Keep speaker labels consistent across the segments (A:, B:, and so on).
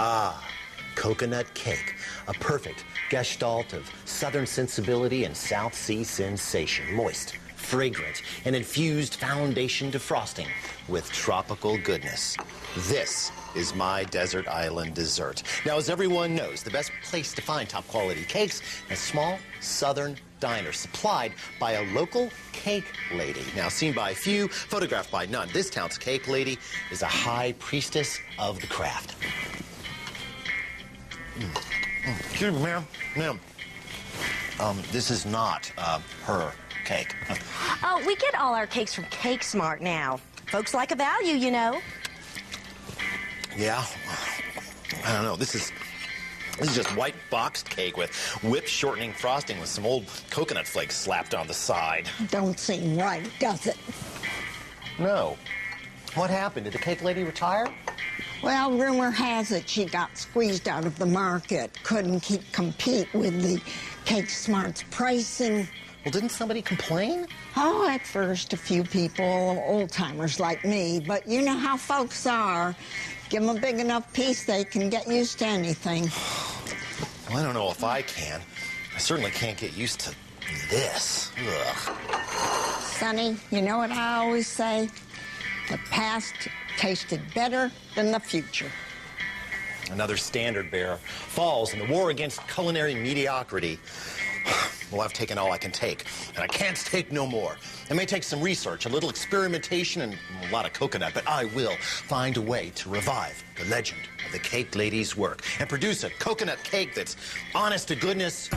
A: Ah, coconut cake, a perfect gestalt of southern sensibility and South Sea sensation. Moist, fragrant, and infused foundation to frosting with tropical goodness. This is my desert island dessert. Now, as everyone knows, the best place to find top quality cakes is a small southern diner supplied by a local cake lady. Now, seen by few, photographed by none, this town's cake lady is a high priestess of the craft. Excuse me, ma'am. Ma'am, this is not her cake.
B: Oh, we get all our cakes from Cake Smart now. Folks like a value, you know.
A: Yeah? I don't know. This is just white boxed cake with whipped shortening frosting with some old coconut flakes slapped on the side.
C: Don't seem right, does it?
A: No. What happened? Did the cake lady retire?
C: Well, rumor has it she got squeezed out of the market. Couldn't compete with the Cake Smart's pricing.
A: Well, didn't somebody complain?
C: Oh, at first, a few people, old-timers like me. But you know how folks are. Give them a big enough piece, they can get used to anything.
A: Well, I don't know if I can. I certainly can't get used to this. Ugh.
C: Sonny, you know what I always say? The past tasted better than the future.
A: Another standard bearer falls in the war against culinary mediocrity. Well, I've taken all I can take, and I can't take no more. It may take some research, a little experimentation, and a lot of coconut, but I will find a way to revive the legend of the cake lady's work and produce a coconut cake that's honest to goodness.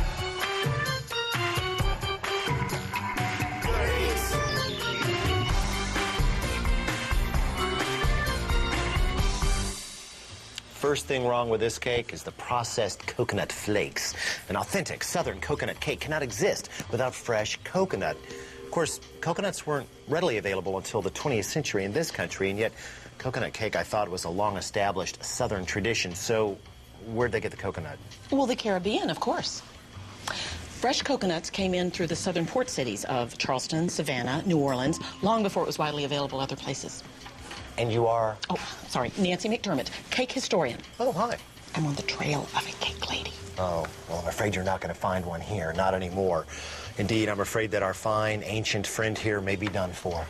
A: First thing wrong with this cake is the processed coconut flakes. An authentic southern coconut cake cannot exist without fresh coconut. Of course, coconuts weren't readily available until the 20th century in this country, and yet coconut cake, I thought, was a long-established southern tradition. So where'd they get the coconut?
D: Well, the Caribbean, of course. Fresh coconuts came in through the southern port cities of Charleston, Savannah, New Orleans, long before it was widely available other places.
A: And you are?
D: Oh, sorry, Nancy McDermott, cake historian.
A: Oh, hi.
D: I'm on the trail of a cake lady.
A: Oh, well, I'm afraid you're not going to find one here, not anymore. Indeed, I'm afraid that our fine, ancient friend here may be done for.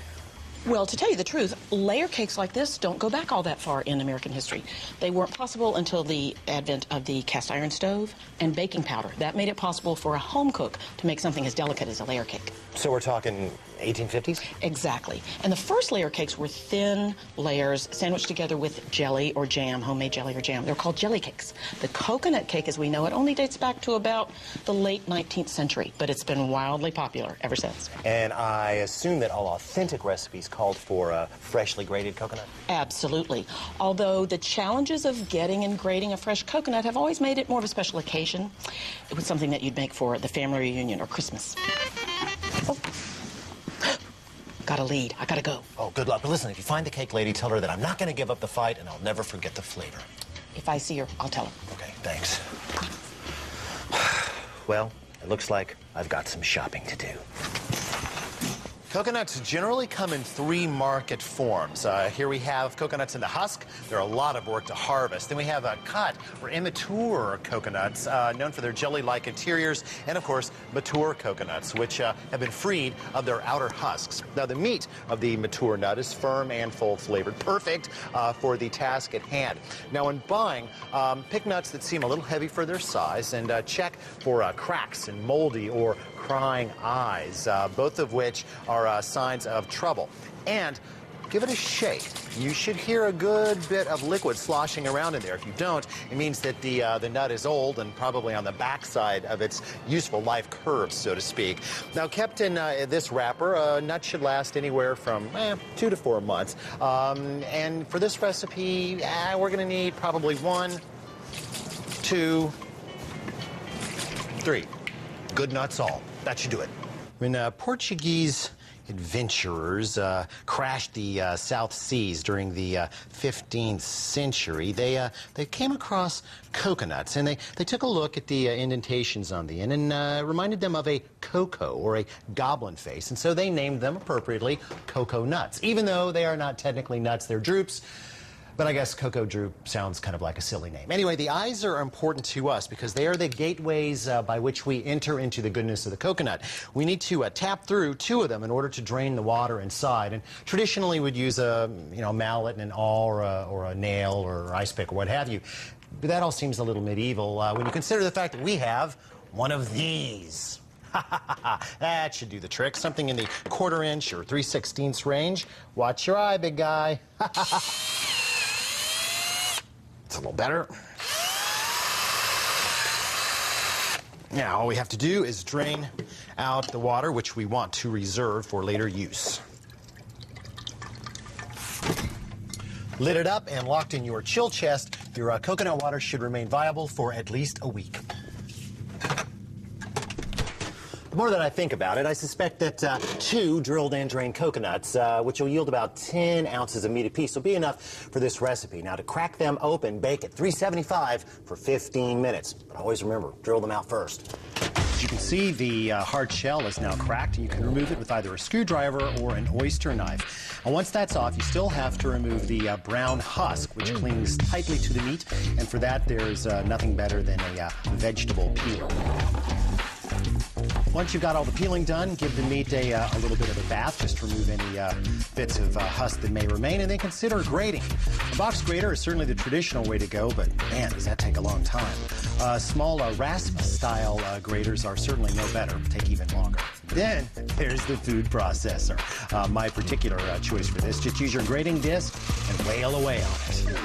D: Well, to tell you the truth, layer cakes like this don't go back all that far in American history. They weren't possible until the advent of the cast iron stove and baking powder. That made it possible for a home cook to make something as delicate as a layer cake.
A: So we're talking 1850s?
D: Exactly. And the first layer cakes were thin layers sandwiched together with jelly or jam, homemade jelly or jam. They're called jelly cakes. The coconut cake, as we know it, only dates back to about the late 19th century, but it's been wildly popular ever since.
A: And I assume that all authentic recipes called for freshly grated coconut?
D: Absolutely. Although the challenges of getting and grating a fresh coconut have always made it more of a special occasion. It was something that you'd make for the family reunion or Christmas. Oh. Got a lead. I gotta go.
A: Oh, good luck. But listen, if you find the cake lady, tell her that I'm not going to give up the fight and I'll never forget the flavor.
D: If I see her, I'll tell her.
A: Okay, thanks. Well, it looks like I've got some shopping to do. Coconuts generally come in three market forms. Here we have coconuts in the husk. They're a lot of work to harvest. Then we have cut or immature coconuts, known for their jelly-like interiors, and of course, mature coconuts, which have been freed of their outer husks. Now, the meat of the mature nut is firm and full-flavored, perfect for the task at hand. Now, when buying, pick nuts that seem a little heavy for their size, and check for cracks and moldy or crying eyes, both of which are signs of trouble. And give it a shake. You should hear a good bit of liquid sloshing around in there. If you don't, it means that the nut is old and probably on the backside of its useful life curve, so to speak. Now, kept in this wrapper, a nut should last anywhere from 2 to 4 months. And for this recipe, we're going to need probably 1, 2, 3. Good nuts all. That should do it. When Portuguese adventurers crashed the South Seas during the 15th century, they came across coconuts, and they took a look at the indentations on the end and reminded them of a cocoa or a goblin face, and so they named them appropriately cocoa nuts. Even though they are not technically nuts, they're drupes, But I guess Cocoa Drew sounds kind of like a silly name. Anyway, the eyes are important to us because they are the gateways by which we enter into the goodness of the coconut. We need to tap through 2 of them in order to drain the water inside. And traditionally, we'd use a mallet and an awl or a nail or ice pick or what have you. But that all seems a little medieval when you consider the fact that we have one of these. That should do the trick. Something in the 1/4 inch or 3/16 range. Watch your eye, big guy. It's a little better. Now, all we have to do is drain out the water, which we want to reserve for later use. Lit it up and locked in your chill chest, your coconut water should remain viable for at least a week. The more that I think about it, I suspect that 2 drilled and drained coconuts, which will yield about 10 ounces of meat apiece, will be enough for this recipe. Now, to crack them open, bake at 375 for 15 minutes. But always remember, drill them out first. As you can see, the hard shell is now cracked, and you can remove it with either a screwdriver or an oyster knife. And once that's off, you still have to remove the brown husk, which clings tightly to the meat, and for that, there's nothing better than a vegetable peeler. Once you've got all the peeling done, give the meat a little bit of a bath, just to remove any bits of husk that may remain, and then consider grating. A box grater is certainly the traditional way to go, but man, does that take a long time. Small rasp-style graters are certainly no better, take even longer. Then there's the food processor. My particular choice for this, just use your grating disc and wail away on it.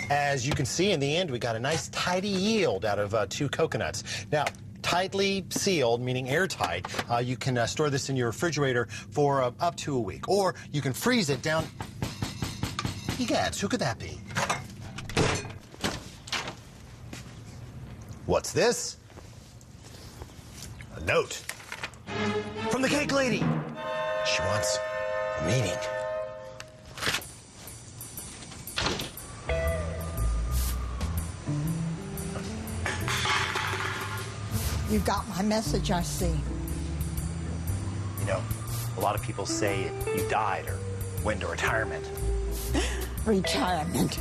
A: As you can see, in the end, we got a nice tidy yield out of 2 coconuts. Now, tightly sealed, meaning airtight, you can store this in your refrigerator for up to a week. Or you can freeze it down. Egads, who could that be? What's this? A note from the cake lady. She wants a meeting.
C: You got my message, I see.
A: You know, a lot of people say you died or went into retirement.
C: Retirement.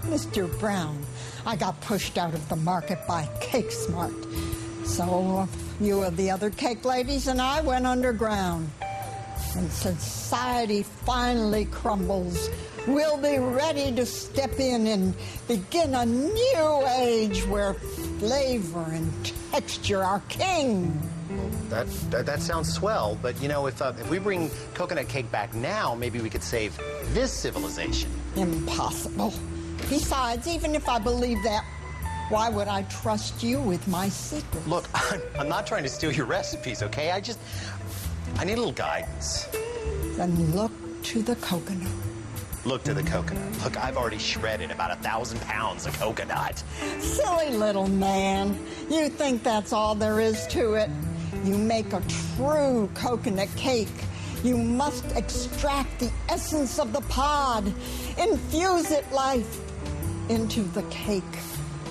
C: Mr. Brown, I got pushed out of the market by Cake Smart. So you and the other cake ladies and I went underground. When society finally crumbles, we'll be ready to step in and begin a new age where flavor and texture are king.
A: That sounds swell, but you know, if we bring coconut cake back now, maybe we could save this civilization.
C: Impossible. Besides, even if I believe that, why would I trust you with my secrets?
A: Look, I'm not trying to steal your recipes, okay? I need a little guidance.
C: Then look to the coconut.
A: Look to the coconut. Look, I've already shredded about 1,000 pounds of coconut.
C: Silly little man. You think that's all there is to it? You make a true coconut cake. You must extract the essence of the pod, infuse it life into the cake,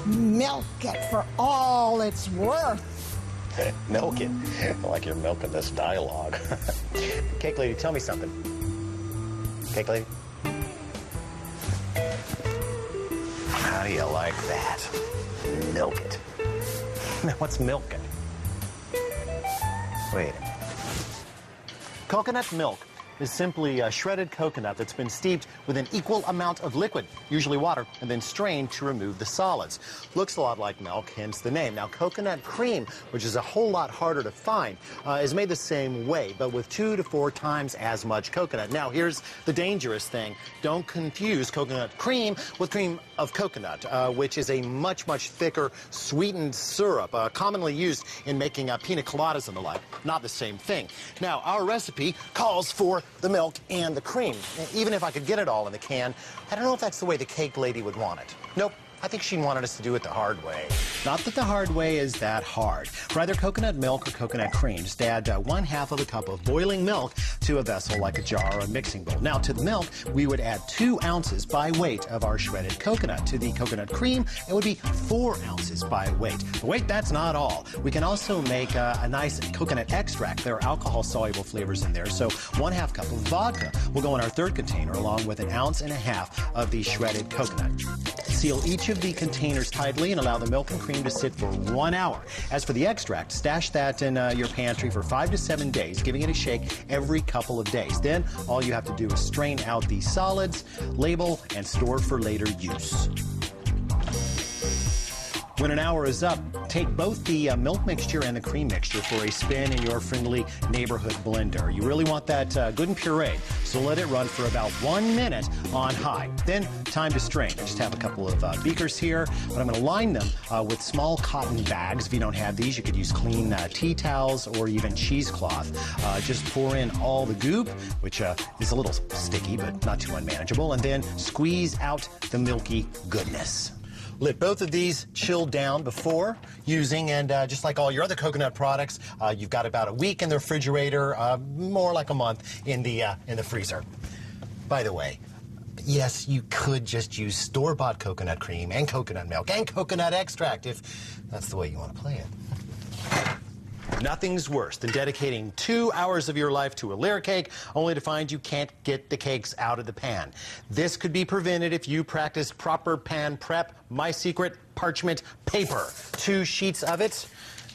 C: milk it for all it's worth.
A: Milk it? Like you're milking this dialogue. Cake lady, tell me something. Cake lady? How do you like that? Milk it. Now, what's milk it? Wait. Coconut milk is simply a shredded coconut that's been steeped with an equal amount of liquid, usually water, and then strained to remove the solids. Looks a lot like milk, hence the name. Now, coconut cream, which is a whole lot harder to find, is made the same way, but with 2 to 4 times as much coconut. Now, here's the dangerous thing. Don't confuse coconut cream with cream of coconut, which is a much, much thicker, sweetened syrup, commonly used in making pina coladas and the like. Not the same thing. Now, our recipe calls for the milk and the cream. Even if I could get it all in the can, I don't know if that's the way the cake lady would want it. Nope, I think she wanted us to do it the hard way.
E: Not that the hard way is that hard. For either coconut milk or coconut cream, just add 1/2 of a cup of boiling milk to a vessel like a jar or a mixing bowl. Now, to the milk, we would add 2 ounces by weight of our shredded coconut. To the coconut cream, it would be 4 ounces by weight. But wait, that's not all. We can also make a nice coconut extract. There are alcohol-soluble flavors in there, so 1/2 cup of vodka will go in our third container, along with 1.5 ounces of the shredded coconut. Seal each of the containers tightly and allow the milk and cream to sit for 1 hour. As for the extract, stash that in your pantry for 5 to 7 days, giving it a shake every couple of days. Then all you have to do is strain out the solids, label, and store for later use. When an hour is up, take both the milk mixture and the cream mixture for a spin in your friendly neighborhood blender. You really want that good and pureed, so let it run for about 1 minute on high. Then, time to strain. I just have a couple of beakers here, but I'm going to line them with small cotton bags. If you don't have these, you could use clean tea towels or even cheesecloth. Just pour in all the goop, which is a little sticky, but not too unmanageable, and then squeeze out the milky goodness.
A: Let both of these chill down before using, and just like all your other coconut products, you've got about a week in the refrigerator, more like a month in the freezer. By the way, yes, you could just use store-bought coconut cream and coconut milk and coconut extract if that's the way you want to play it. Nothing's worse than dedicating 2 hours of your life to a layer cake only to find you can't get the cakes out of the pan. This could be prevented if you practice proper pan prep. My secret: parchment paper. 2 sheets of it,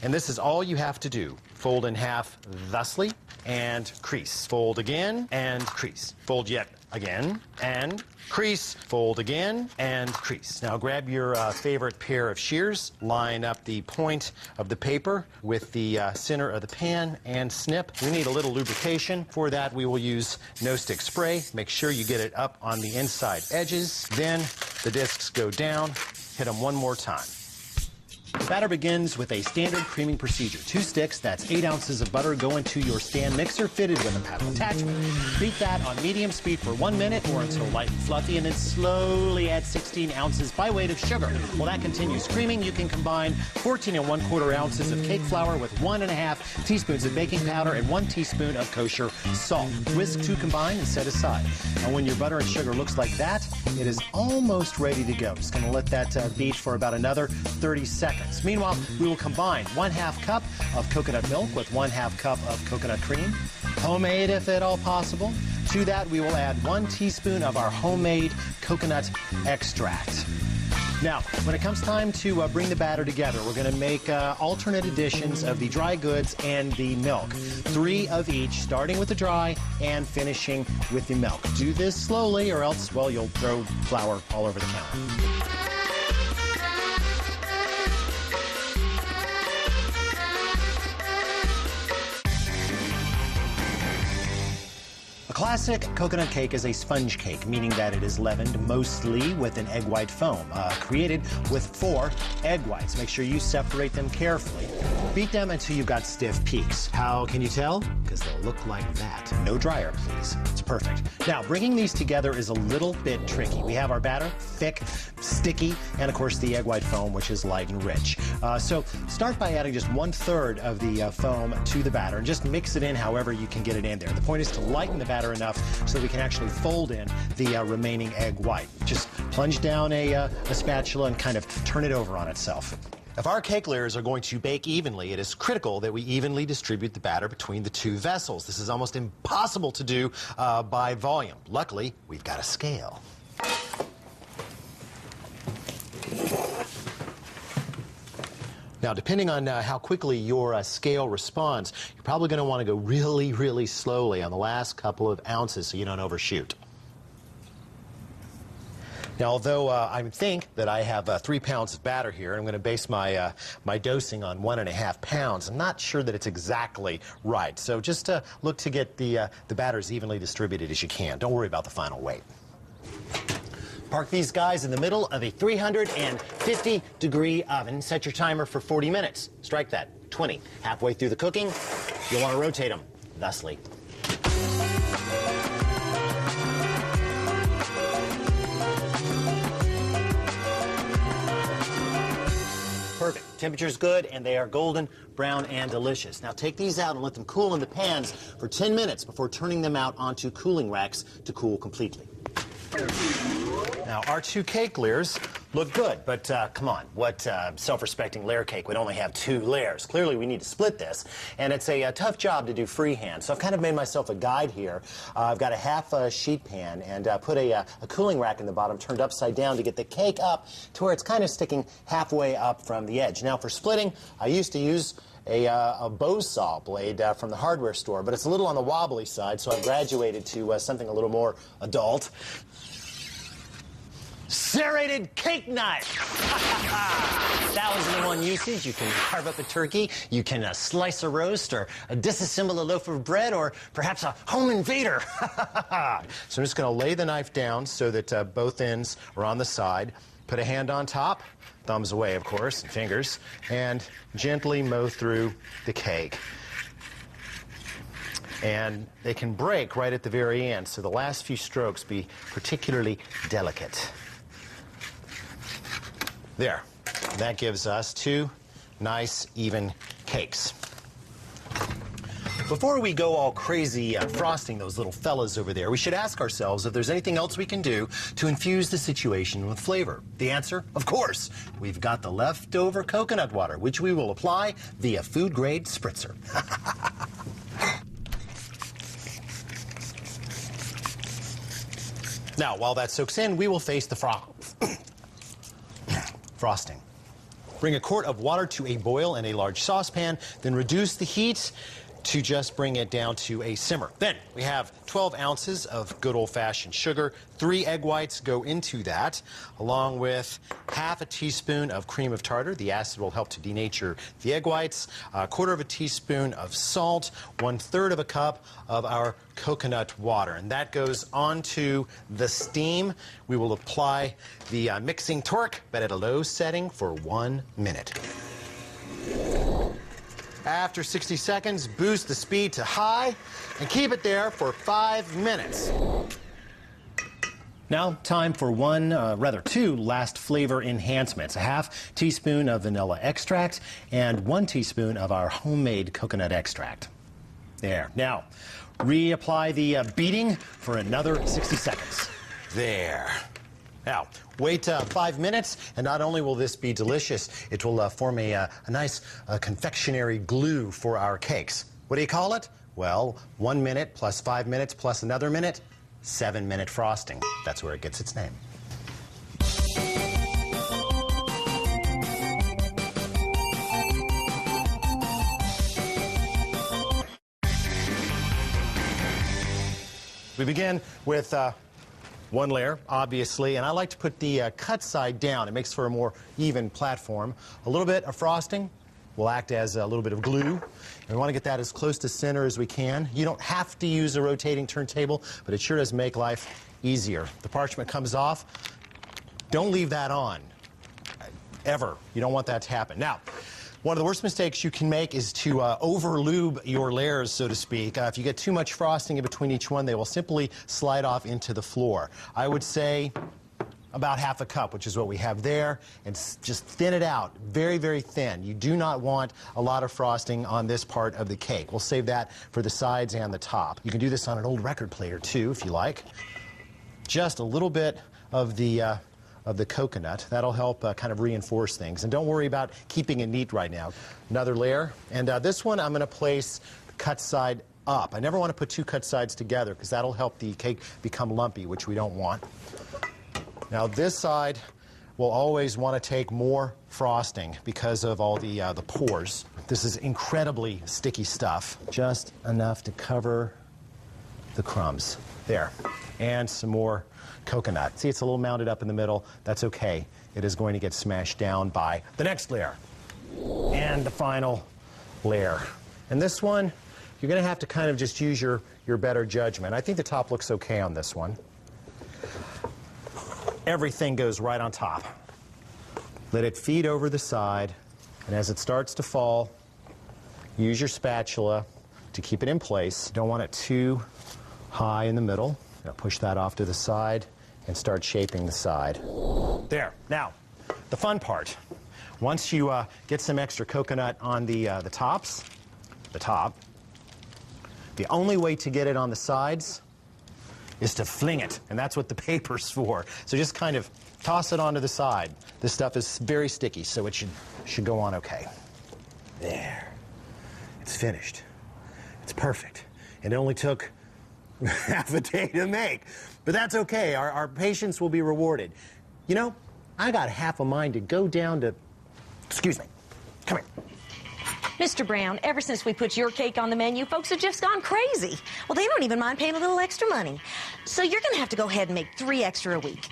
A: and this is all you have to do. Fold in half thusly and crease. Fold again and crease. Fold yet again and crease. Fold again and crease. Now grab your favorite pair of shears, line up the point of the paper with the center of the pan, and snip. We need a little lubrication. For that, we will use no stick spray. Make sure you get it up on the inside edges. Then the discs go down. Hit them one more time. The batter begins with a standard creaming procedure. 2 sticks, that's 8 ounces of butter, go into your stand mixer fitted with a paddle attachment. Beat that on medium speed for 1 minute or until light and fluffy, and then slowly add 16 ounces by weight of sugar. While that continues creaming, you can combine 14 1/4 ounces of cake flour with 1.5 teaspoons of baking powder and 1 teaspoon of kosher salt. Whisk to combine and set aside. And when your butter and sugar looks like that, it is almost ready to go. Just going to let that beat for about another 30 seconds. Meanwhile, we will combine 1/2 cup of coconut milk with 1/2 cup of coconut cream, homemade if at all possible. To that, we will add 1 teaspoon of our homemade coconut extract. Now, when it comes time to bring the batter together, we're going to make alternate additions of the dry goods and the milk. 3 of each, starting with the dry and finishing with the milk. Do this slowly or else, well, you'll throw flour all over the counter. A classic coconut cake is a sponge cake, meaning that it is leavened mostly with an egg white foam, created with 4 egg whites. Make sure you separate them carefully. Beat them until you've got stiff peaks. How can you tell? Because they'll look like that. No dryer, please. It's perfect. Now, bringing these together is a little bit tricky. We have our batter, thick, sticky, and of course the egg white foam, which is light and rich. So start by adding just 1/3 of the foam to the batter and just mix it in however you can get it in there. The point is to lighten the batter enough so that we can actually fold in the remaining egg white. Just plunge down a spatula and kind of turn it over on itself. If our cake layers are going to bake evenly, it is critical that we evenly distribute the batter between the 2 vessels. This is almost impossible to do by volume. Luckily, we've got a scale. Now, depending on how quickly your scale responds, you're probably going to want to go really, really slowly on the last couple of ounces so you don't overshoot. Now, although I think that I have 3 pounds of batter here, and I'm going to base my my dosing on 1.5 pounds, I'm not sure that it's exactly right. So just look to get the batter as evenly distributed as you can. Don't worry about the final weight. Park these guys in the middle of a 350-degree oven. Set your timer for 40 minutes. Strike that, 20. Halfway through the cooking, you'll want to rotate them thusly.
E: perfect. Temperature's good, and they are golden, brown, and delicious. Now take these out and let them cool in the pans for 10 minutes before turning them out onto cooling racks to cool completely. Now, our 2 cake layers look good, but come on, what self-respecting layer cake would only have 2 layers? Clearly, we need to split this, and it's a tough job to do freehand, so I've kind of made myself a guide here. I've got a half sheet pan and put a cooling rack in the bottom turned upside down to get the cake up to where it's kind of sticking halfway up from the edge. Now, for splitting, I used to use a bow saw blade from the hardware store, but it's a little on the wobbly side, so I've graduated to something a little more adult. Serrated cake knife. That was in one usage. You can carve up a turkey, you can slice a roast, or disassemble a loaf of bread, or perhaps a home invader. So I'm just going to lay the knife down so that both ends are on the side. Put a hand on top, thumbs away, of course, and fingers, and gently mow through the cake. And they can break right at the very end, so the last few strokes be particularly delicate. There. That gives us 2 nice, even cakes. Before we go all crazy frosting those little fellas over there, we should ask ourselves if there's anything else we can do to infuse the situation with flavor. The answer, of course, we've got the leftover coconut water, which we will apply via food-grade spritzer. Now, while that soaks in, we will face the frosting. Bring a quart of water to a boil in a large saucepan, then reduce the heat to just bring it down to a simmer. Then we have 12 ounces of good old-fashioned sugar. 3 egg whites go into that, along with half a teaspoon of cream of tartar. The acid will help to denature the egg whites. A quarter of a teaspoon of salt. 1/3 of a cup of our coconut water. And that goes onto the steam. We will apply the mixing torque, but at a low setting for 1 minute. After 60 seconds, boost the speed to high and keep it there for 5 minutes. Now, time for 2 last flavor enhancements. A half teaspoon of vanilla extract and 1 teaspoon of our homemade coconut extract. There. Now, reapply the beating for another 60 seconds. There. Now, wait 5 minutes, and not only will this be delicious, it will form a nice confectionery glue for our cakes. What do you call it? Well, 1 minute plus 5 minutes plus another minute, 7-minute frosting. That's where it gets its name. We begin with 1 layer, obviously, and I like to put the cut side down. It makes for a more even platform. A little bit of frosting will act as a little bit of glue, and we want to get that as close to center as we can. You don't have to use a rotating turntable, but it sure does make life easier. The parchment comes off. Don't leave that on, ever. You don't want that to happen. Now, one of the worst mistakes you can make is to over-lube your layers, so to speak. If you get too much frosting in between each one, they will simply slide off into the floor. I would say about half a cup, which is what we have there, and just thin it out, very, very thin. You do not want a lot of frosting on this part of the cake. We'll save that for the sides and the top. You can do this on an old record player, too, if you like. Just a little bit of the coconut. That'll help kind of reinforce things. And don't worry about keeping it neat right now. Another layer. And this one I'm going to place cut side up. I never want to put 2 cut sides together because that'll help the cake become lumpy, which we don't want. Now this side will always want to take more frosting because of all the pores. This is incredibly sticky stuff. Just enough to cover the crumbs. There. And some more coconut. See, it's a little mounded up in the middle. That's okay. It is going to get smashed down by the next layer. And the final layer. And this one, you're going to have to kind of just use your better judgment. I think the top looks okay on this one. Everything goes right on top. Let it feed over the side, and as it starts to fall, use your spatula to keep it in place. You don't want it too high in the middle. Now push that off to the side and start shaping the side. There. Now, the fun part. Once you get some extra coconut on the top, the only way to get it on the sides is to fling it, and that's what the paper's for. So just kind of toss it onto the side. This stuff is very sticky, so it should go on okay. There. It's finished. It's perfect. It only took half a day to make. But that's okay. Our patience will be rewarded. You know, I got half a mind to go down to... Excuse me. Come here.
B: Mr. Brown, ever since we put your cake on the menu, folks have just gone crazy. Well, they don't even mind paying a little extra money. So you're going to have to go ahead and make 3 extra a week.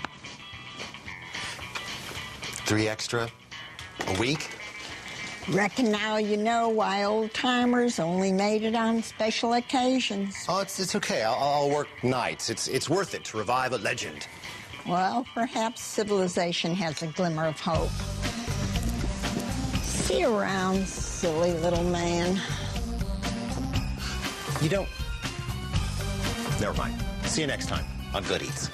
A: 3 extra a week?
C: Reckon now you know why old-timers only made it on special occasions.
A: Oh, it's okay. I'll work nights. It's worth it to revive a legend.
C: Well, perhaps civilization has a glimmer of hope. See you around, silly little man.
A: You don't... Never mind. See you next time on Good Eats.